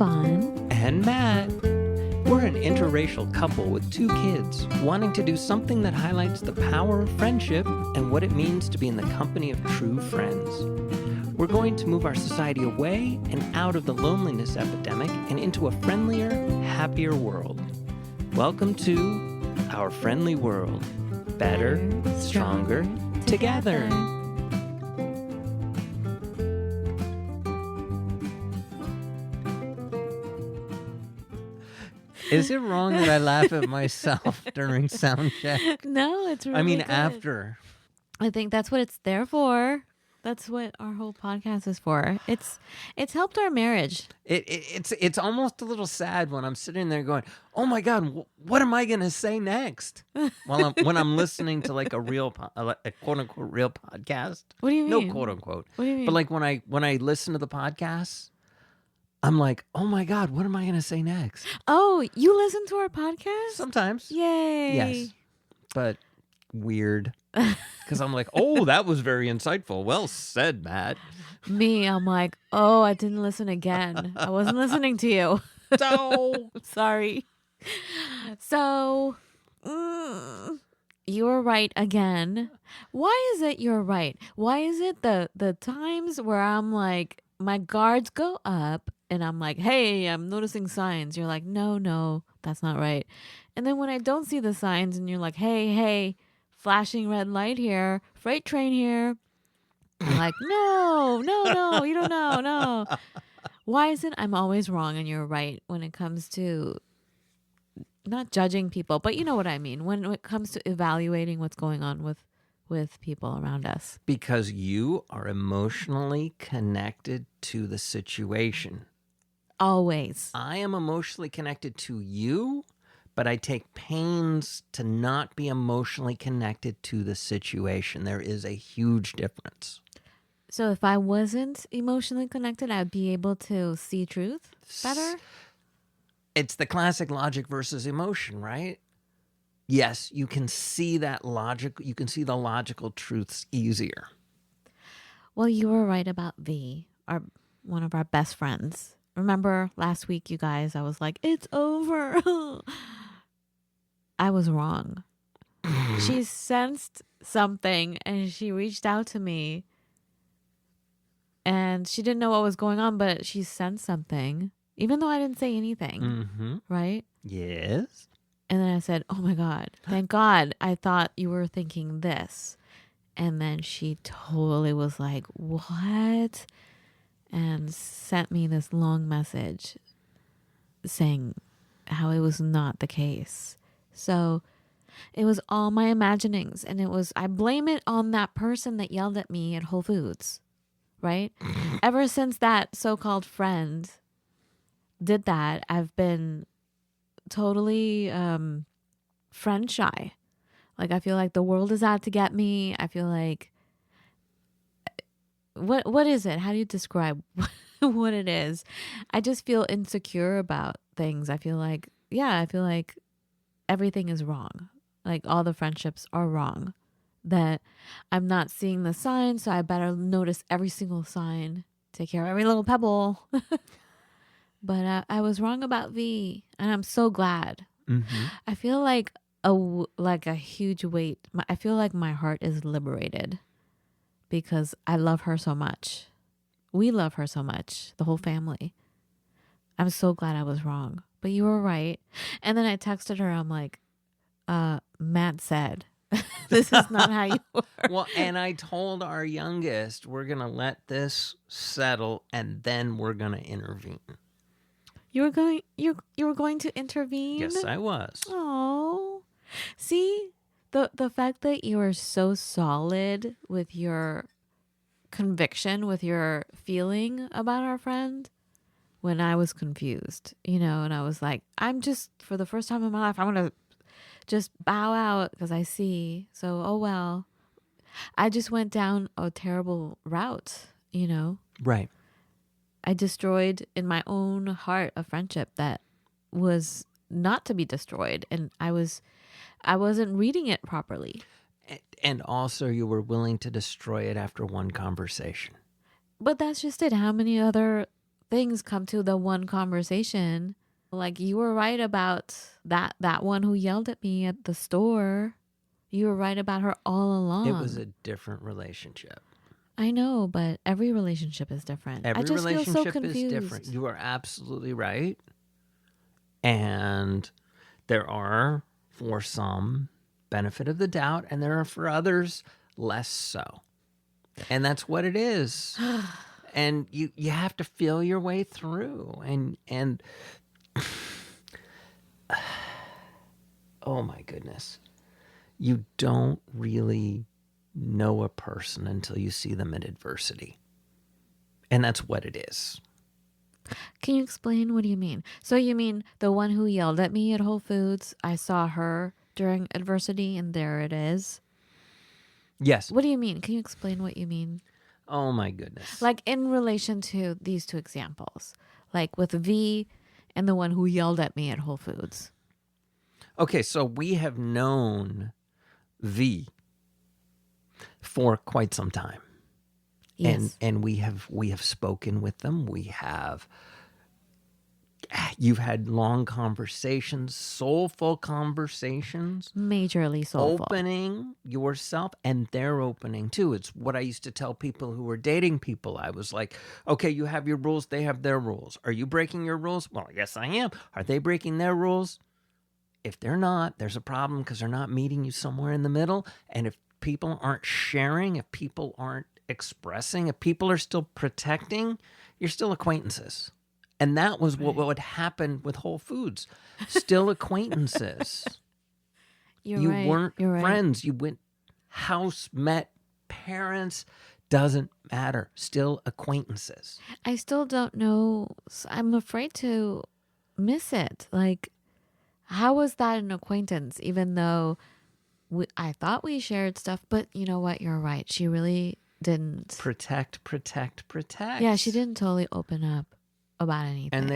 Fawn and Matt. We're an interracial couple with 2 kids wanting to do something that highlights the power of friendship and what it means to be in the company of true friends. We're going to move our society away and out of the loneliness epidemic and into a friendlier, happier world. Welcome to our friendly world. Better, stronger, together. Is it wrong that I laugh at myself during sound check? No, it's really good. After. I think that's what it's there for. That's what our whole podcast is for. It's helped our marriage. It's almost a little sad when I'm sitting there going, "Oh my God, what am I going to say next?" when I'm listening to like a quote unquote real podcast. What do you mean? No quote unquote. What do you mean? But like when I listen to the podcasts, I'm like, "Oh my God, what am I going to say next?" Oh, you listen to our podcast? Sometimes. Yay. Yes. But weird. Because I'm like, oh, that was very insightful. Well said, Matt. Me, I'm like, oh, I didn't listen again. I wasn't listening to you. So Sorry. So, you were right again. Why is it you're right? Why is it the times where I'm like, my guards go up and I'm like, hey, I'm noticing signs. You're like, no, that's not right. And then when I don't see the signs and you're like, hey, flashing red light here, freight train here. I'm like, no, you don't know, no. Why is it I'm always wrong and you're right when it comes to not judging people, but you know what I mean, when it comes to evaluating what's going on with people around us? because you are emotionally connected to the situation. Always. I am emotionally connected to you, but I take pains to not be emotionally connected to the situation. There is a huge difference. So if I wasn't emotionally connected, I'd be able to see truth better? It's the classic logic versus emotion, right? Yes, you can see that logic. You can see the logical truths easier. Well, you were right about one of our best friends. Remember last week, you guys, I was like, it's over. I was wrong. She sensed something and she reached out to me. And she didn't know what was going on, but she sensed something, even though I didn't say anything. Mm-hmm. Right? Yes. And then I said, oh my God, thank God. I thought you were thinking this. And then she totally was like, what? And sent me this long message saying how it was not the case. So it was all my imaginings. And I blame it on that person that yelled at me at Whole Foods, right? Ever since that so-called friend did that, I've been totally friend shy. Like, I feel like the world is out to get me. I feel like, what is it? How do you describe what it is? I just feel insecure about things. I feel like everything is wrong. Like, all the friendships are wrong. That I'm not seeing the signs, so I better notice every single sign, take care of every little pebble. But I was wrong about V, and I'm so glad. Mm-hmm. I feel like a huge weight. I feel like my heart is liberated because I love her so much. We love her so much, the whole family. I'm so glad I was wrong, but you were right. And then I texted her. I'm like, Matt said, this is not how you were. Well, and I told our youngest, we're going to let this settle and then we're going to intervene. You were going to intervene? Yes, I was. Oh, see, the fact that you are so solid with your conviction, with your feeling about our friend, when I was confused, and I was like, I'm just, for the first time in my life, I'm going to just bow out because I see. So, oh well. I just went down a terrible route, Right. I destroyed in my own heart a friendship that was not to be destroyed, and I wasn't reading it properly. And also you were willing to destroy it after one conversation. But that's just it. How many other things come to the one conversation. Like, you were right about that one who yelled at me at the store. You were right about her all along. It was a different relationship. I know, but every relationship is different. Every I just feel so relationship confused. is different. You are absolutely right. And there are, for some, benefit of the doubt, and there are for others less so. And that's what it is. And you have to feel your way through. And oh my goodness. You don't really know a person until you see them in adversity. And that's what it is. Can you explain? What do you mean? So you mean the one who yelled at me at Whole Foods, I saw her during adversity and there it is? Yes. What do you mean? Can you explain what you mean? Oh my goodness. Like, in relation to these two examples, like with V and the one who yelled at me at Whole Foods. Okay, so we have known V for quite some time. Yes. And we have spoken with them. You've had long conversations, soulful conversations. Majorly soulful. Opening yourself, and they're opening too. It's what I used to tell people who were dating people. I was like, okay, you have your rules, they have their rules. Are you breaking your rules? Well, yes, I am. Are they breaking their rules? If they're not, there's a problem because they're not meeting you somewhere in the middle. And if people aren't sharing, if people aren't expressing, if people are still protecting, you're still acquaintances. And that was what would happen with Whole Foods. Still acquaintances. You weren't friends. You went house, met, parents. Doesn't matter. Still acquaintances. I still don't know. I'm afraid to miss it. Like, how was that an acquaintance? Even though I thought we shared stuff, but you know what? You're right. She really didn't. Protect. Yeah, she didn't totally open up about anything. And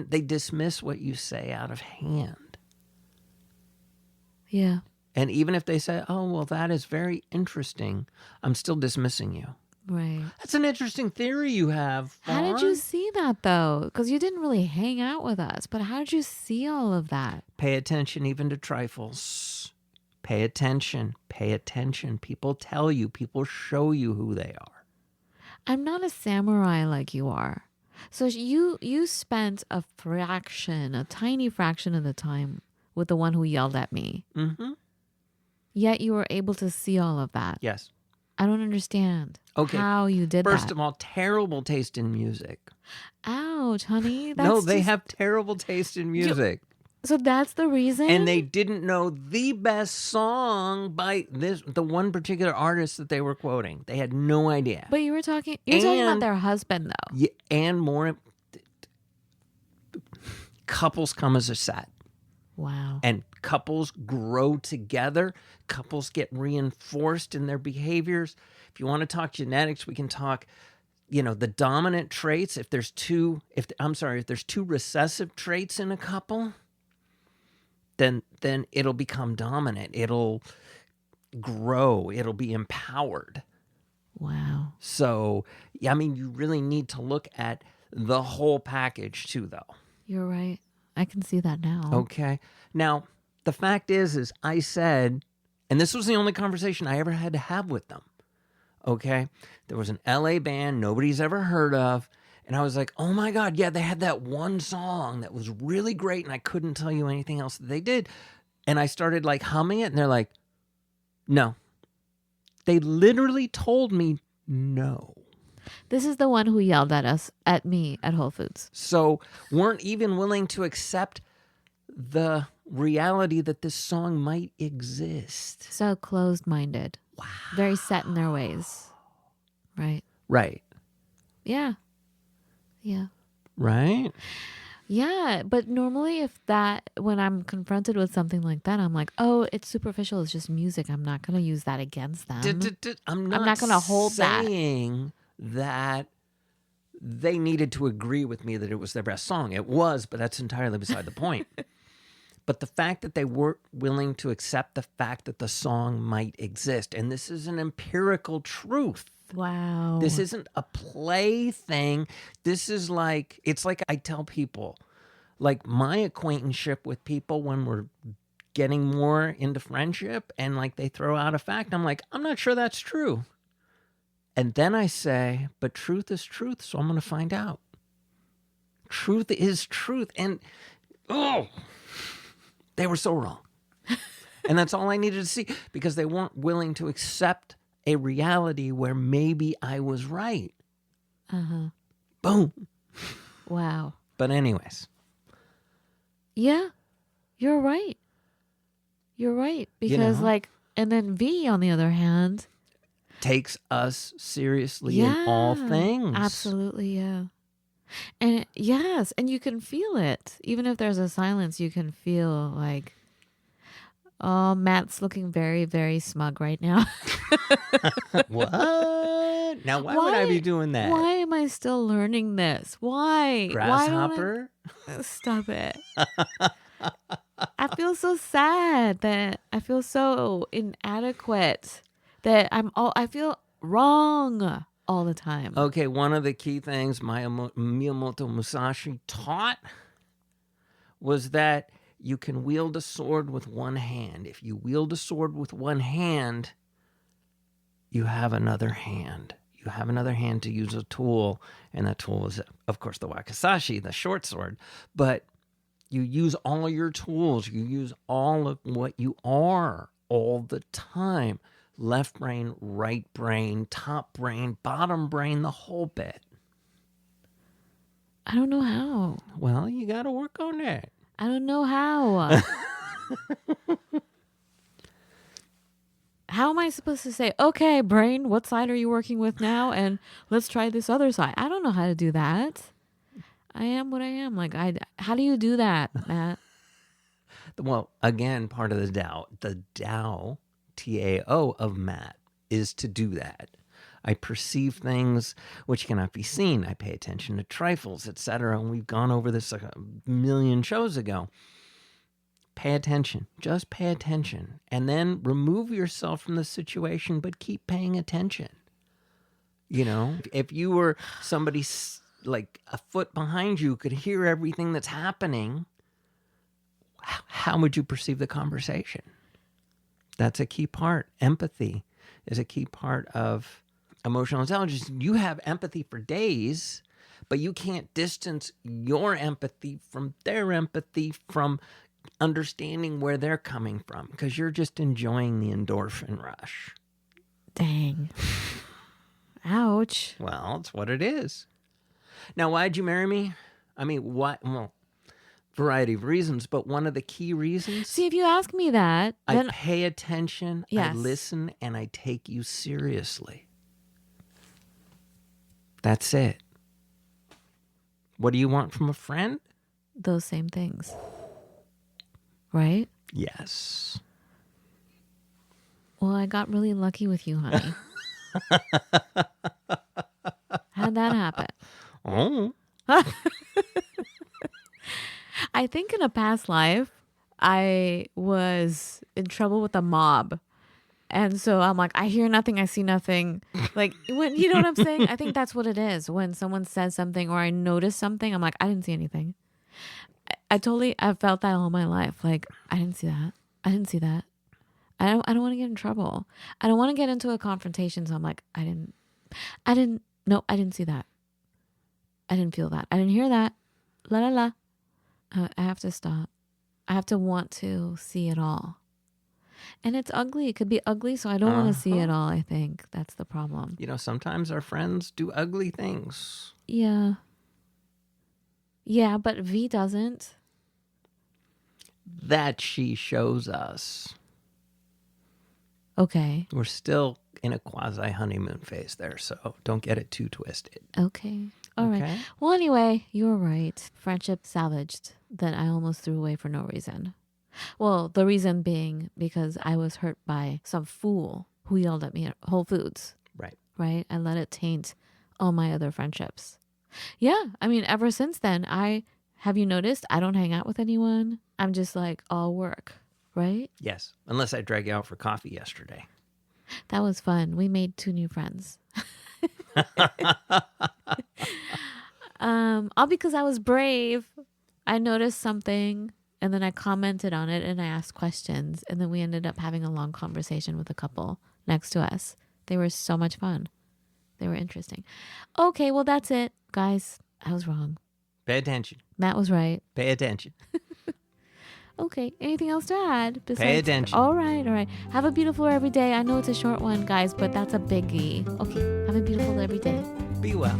they dismiss what you say out of hand. Yeah. And even if they say, oh, well, that is very interesting, I'm still dismissing you. Right. That's an interesting theory you have, Fawn. How did you see that, though? Because you didn't really hang out with us, but how did you see all of that? Pay attention even to trifles. Pay attention. People tell you. People show you who they are. I'm not a samurai like you are. So you spent a tiny fraction of the time with the one who yelled at me. Mm-hmm. Yet you were able to see all of that. Yes. I don't understand how you did that. First of all, terrible taste in music. Ouch, honey. No, they have terrible taste in music. So that's the reason? And they didn't know the best song by the one particular artist that they were quoting. They had no idea. But you're talking about their husband, though. Yeah, and more, couples come as a set. Wow. And couples grow together. Couples get reinforced in their behaviors. If you want to talk genetics, we can talk, the dominant traits. If there's two recessive traits in a couple, then it'll become dominant. It'll grow. It'll be empowered. Wow. So, you really need to look at the whole package too, though. You're right. I can see that now. Okay. Now, the fact is I said, and this was the only conversation I ever had to have with them. Okay. There was an LA band nobody's ever heard of. And I was like, oh my God, yeah, they had that one song that was really great. And I couldn't tell you anything else that they did. And I started like humming it. And they're like, no. They literally told me no. This is the one who yelled at me at Whole Foods. So weren't even willing to accept the reality that this song might exist. So closed-minded. Wow. Very set in their ways. Right. Right. Yeah. Yeah. Right? Yeah. But normally when I'm confronted with something like that, I'm like, oh, it's superficial. It's just music. I'm not going to use that against them. I'm not going to hold saying that they needed to agree with me that it was their best song. It was, but that's entirely beside the point. But the fact that they weren't willing to accept the fact that the song might exist, and this is an empirical truth. Wow. This isn't a play thing. This is like, it's like I tell people, like my acquaintanceship with people when we're getting more into friendship and like they throw out a fact, I'm like, I'm not sure that's true. And then I say, but truth is truth, so I'm going to find out. Truth is truth. And, they were so wrong. And that's all I needed to see because they weren't willing to accept a reality where maybe I was right. Uh-huh. Boom. Wow. But anyways. Yeah, you're right. You're right. Because and then V, on the other hand, takes us seriously in all things. Absolutely, yeah. And yes, and you can feel it. Even if there's a silence, you can feel like, oh, Matt's looking very, very smug right now. What? Now, why would I be doing that? Why am I still learning this? Why? Grasshopper? Stop it. I feel so sad that I feel so inadequate that I feel wrong all the time. Okay, one of the key things Miyamoto Musashi taught was that you can wield a sword with one hand. If you wield a sword with one hand, you have another hand. You have another hand to use a tool, and that tool is, of course, the wakizashi, the short sword. But you use all your tools. You use all of what you are all the time. Left brain, right brain, top brain, bottom brain, the whole bit. I don't know how. Well, you got to work on that. I don't know how. How am I supposed to say, okay, brain, what side are you working with now? And let's try this other side. I don't know how to do that. I am what I am. Like, how do you do that, Matt? Well, again, part of the Tao, T-A-O of Matt, is to do that. I perceive things which cannot be seen. I pay attention to trifles, etc. And we've gone over this like a million shows ago. Pay attention. Just pay attention. And then remove yourself from the situation, but keep paying attention. You know, if you were somebody like a foot behind you, could hear everything that's happening, how would you perceive the conversation? That's a key part. Empathy is a key part of emotional intelligence. You have empathy for days, but you can't distance your empathy from their empathy, from understanding where they're coming from, because you're just enjoying the endorphin rush. Dang. Ouch. Well, it's what it is. Now, why'd you marry me? I mean, what? Well, variety of reasons, but one of the key reasons. See, if you ask me that, then I pay attention, yes. I listen, and I take you seriously. That's it. What do you want from a friend? Those same things. Right? Yes. Well, I got really lucky with you, honey. How'd that happen? Oh. I think in a past life, I was in trouble with a mob. And so I'm like, I hear nothing, I see nothing. Like, when you know what I'm saying? I think that's what it is. When someone says something or I notice something, I'm like, I didn't see anything. I've felt that all my life. Like, I didn't see that. I didn't see that. I don't want to get in trouble. I don't want to get into a confrontation. So I'm like, I didn't see that. I didn't feel that. I didn't hear that. La la la. I have to stop. I have to want to see it all. And it's ugly. It could be ugly, so I don't want to see it all, I think. That's the problem. You know, sometimes our friends do ugly things. Yeah. Yeah, but V doesn't. That she shows us. Okay. We're still in a quasi-honeymoon phase there, so don't get it too twisted. Okay. All right. Well, anyway, you're right. Friendship salvaged that I almost threw away for no reason. Well, the reason being because I was hurt by some fool who yelled at me at Whole Foods. Right. Right? I let it taint all my other friendships. Yeah. I mean, ever since then, have you noticed I don't hang out with anyone? I'm just like all work. Right? Yes. Unless I drag you out for coffee yesterday. That was fun. We made 2 new friends. All because I was brave. I noticed something and then I commented on it and I asked questions. And then we ended up having a long conversation with a couple next to us. They were so much fun. They were interesting. Okay, well, that's it, guys. I was wrong. Pay attention. Matt was right. Pay attention. Okay, anything else to add? Pay attention. All right. Have a beautiful every day. I know it's a short one, guys, but that's a biggie. Okay, have a beautiful every day. Be well.